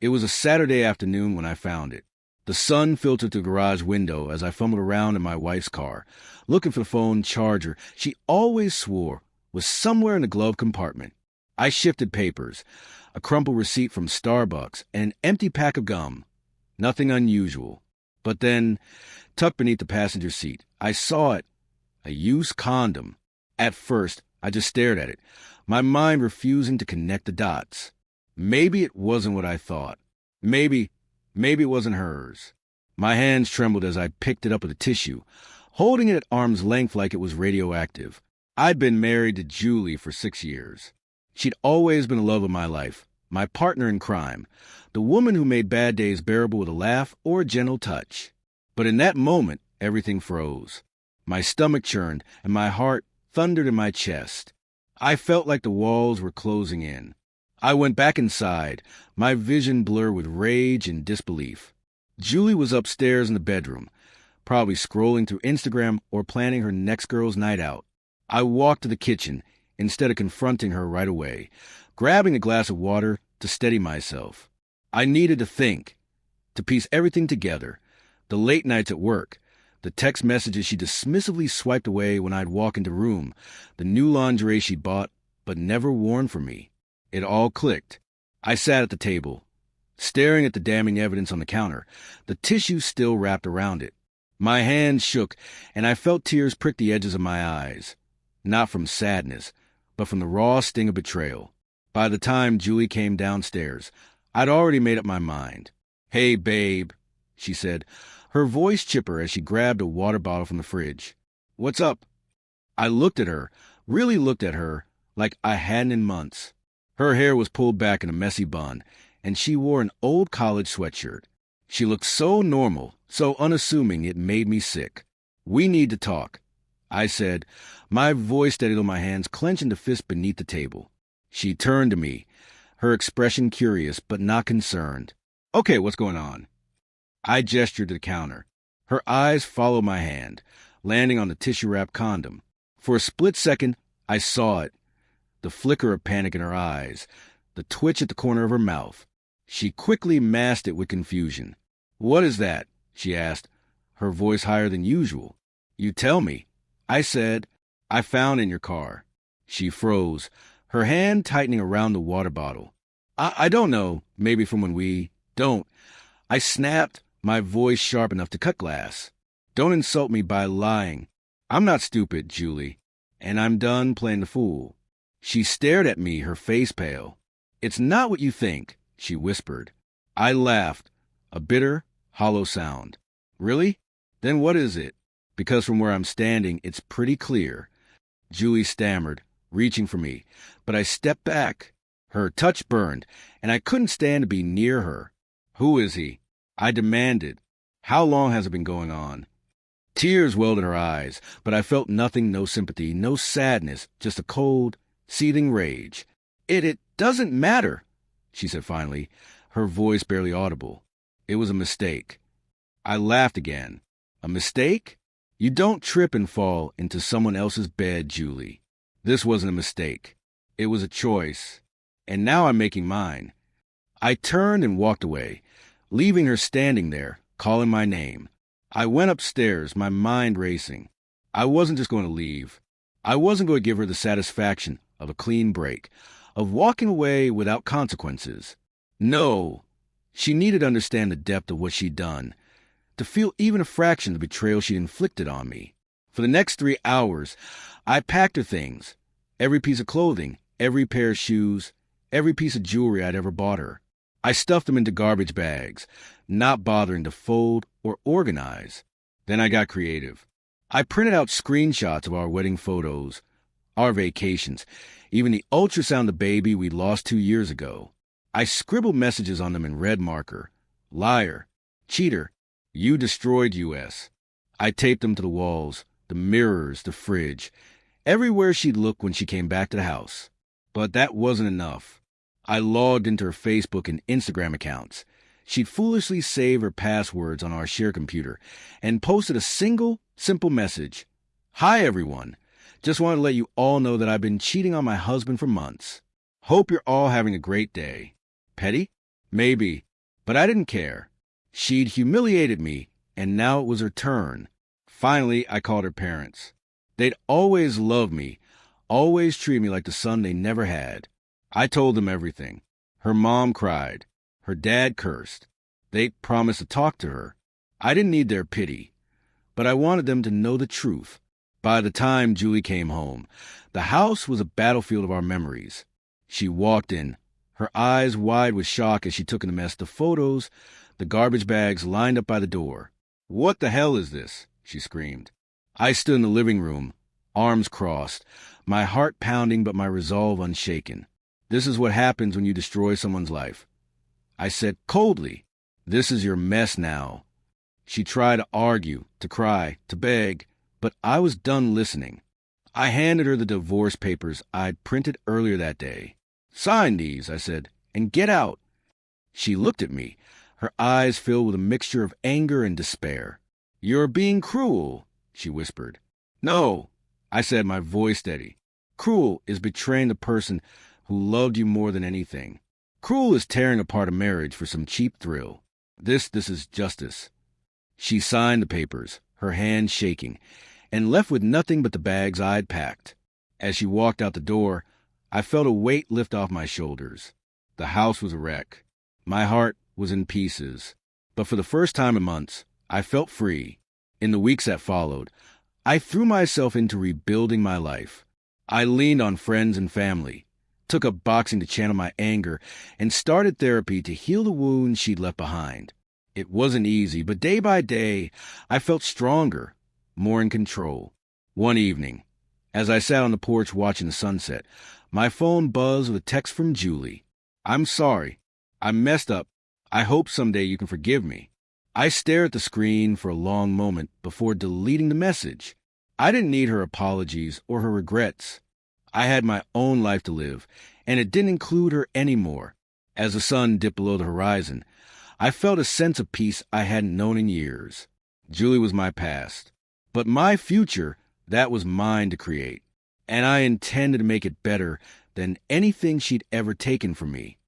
It was a Saturday afternoon when I found it. The sun filtered through the garage window as I fumbled around in my wife's car, looking for the phone charger she always swore was somewhere in the glove compartment. I shifted papers, a crumpled receipt from Starbucks, and an empty pack of gum. Nothing unusual. But then, tucked beneath the passenger seat, I saw it. A used condom. At first, I just stared at it, my mind refusing to connect the dots. Maybe it wasn't what I thought. Maybe it wasn't hers. My hands trembled as I picked it up with a tissue, holding it at arm's length like it was radioactive. I'd been married to Julie for 6 years. She'd always been the love of my life, my partner in crime, the woman who made bad days bearable with a laugh or a gentle touch. But in that moment, everything froze. My stomach churned and my heart thundered in my chest. I felt like the walls were closing in. I went back inside, my vision blurred with rage and disbelief. Julie was upstairs in the bedroom, probably scrolling through Instagram or planning her next girl's night out. I walked to the kitchen instead of confronting her right away, grabbing a glass of water to steady myself. I needed to think, to piece everything together. The late nights at work, the text messages she dismissively swiped away when I'd walk into the room, the new lingerie she'd bought but never worn for me. It all clicked. I sat at the table, staring at the damning evidence on the counter, the tissue still wrapped around it. My hands shook, and I felt tears prick the edges of my eyes. Not from sadness, but from the raw sting of betrayal. By the time Julie came downstairs, I'd already made up my mind. "Hey, babe," she said, her voice chipper as she grabbed a water bottle from the fridge. "What's up?" I looked at her, really looked at her, like I hadn't in months. Her hair was pulled back in a messy bun, and she wore an old college sweatshirt. She looked so normal, so unassuming it made me sick. "We need to talk," I said, my voice steadied on my hands clenching the fist beneath the table. She turned to me, her expression curious but not concerned. "Okay, what's going on?" I gestured to the counter. Her eyes followed my hand, landing on the tissue-wrapped condom. For a split second, I saw it. The flicker of panic in her eyes, the twitch at the corner of her mouth. She quickly masked it with confusion. "What is that?" she asked, her voice higher than usual. "You tell me." I said, "I found in your car." She froze, her hand tightening around the water bottle. I don't know, maybe from when we don't." I snapped, my voice sharp enough to cut glass. "Don't insult me by lying. I'm not stupid, Julie, and I'm done playing the fool." She stared at me, her face pale. "It's not what you think," she whispered. I laughed, a bitter, hollow sound. "Really? Then what is it? Because from where I'm standing, it's pretty clear." Julie stammered, reaching for me, but I stepped back. Her touch burned, and I couldn't stand to be near her. "Who is he?" I demanded. "How long has it been going on?" Tears welled in her eyes, but I felt nothing, no sympathy, no sadness, just a cold, seething rage. It doesn't matter," she said finally, her voice barely audible. "It was a mistake." I laughed again. "A mistake? You don't trip and fall into someone else's bed, Julie. This wasn't a mistake. It was a choice. And now I'm making mine." I turned and walked away, leaving her standing there, calling my name. I went upstairs, my mind racing. I wasn't just going to leave. I wasn't going to give her the satisfaction of a clean break, of walking away without consequences. No, she needed to understand the depth of what she'd done, to feel even a fraction of the betrayal she'd inflicted on me. For the next 3 hours, I packed her things, every piece of clothing, every pair of shoes, every piece of jewelry I'd ever bought her. I stuffed them into garbage bags, not bothering to fold or organize. Then I got creative. I printed out screenshots of our wedding photos, our vacations, even the ultrasound of baby we lost 2 years ago. I scribbled messages on them in red marker. "Liar. Cheater. You destroyed US." I taped them to the walls, the mirrors, the fridge, everywhere she'd look when she came back to the house. But that wasn't enough. I logged into her Facebook and Instagram accounts. She'd foolishly saved her passwords on our shared computer and posted a single, simple message. "Hi, everyone. Just wanted to let you all know that I've been cheating on my husband for months. Hope you're all having a great day. Petty? Maybe, But I didn't care. She'd humiliated me, and now it was her turn. Finally, I called her parents. They'd always loved me, always treated me like the son they never had. I told them everything. Her mom cried. Her dad cursed. They promised to talk to her. I didn't need their pity, but I wanted them to know the truth. By the time Julie came home, the house was a battlefield of our memories. She walked in, her eyes wide with shock as she took in the mess, the photos, the garbage bags lined up by the door. "What the hell is this?" she screamed. I stood in the living room, arms crossed, my heart pounding but my resolve unshaken. "This is what happens when you destroy someone's life." I said coldly, "This is your mess now." She tried to argue, to cry, to beg, but I was done listening. I handed her the divorce papers I'd printed earlier that day. "Sign these," I said, "and get out." She looked at me, her eyes filled with a mixture of anger and despair. "You're being cruel," she whispered. "No," I said, my voice steady. "Cruel is betraying the person who loved you more than anything. Cruel is tearing apart a marriage for some cheap thrill. This is justice." She signed the papers, her hand shaking, and left with nothing but the bags I'd packed. As she walked out the door, I felt a weight lift off my shoulders. The house was a wreck. My heart was in pieces. But for the first time in months, I felt free. In the weeks that followed, I threw myself into rebuilding my life. I leaned on friends and family, took up boxing to channel my anger, and started therapy to heal the wounds she'd left behind. It wasn't easy, but day by day, I felt stronger, more in control. One evening, as I sat on the porch watching the sunset, my phone buzzed with a text from Julie. "I'm sorry. I messed up. I hope someday you can forgive me." I stared at the screen for a long moment before deleting the message. I didn't need her apologies or her regrets. I had my own life to live, and it didn't include her anymore. As the sun dipped below the horizon, I felt a sense of peace I hadn't known in years. Julie was my past, but my future, that was mine to create, and I intended to make it better than anything she'd ever taken from me.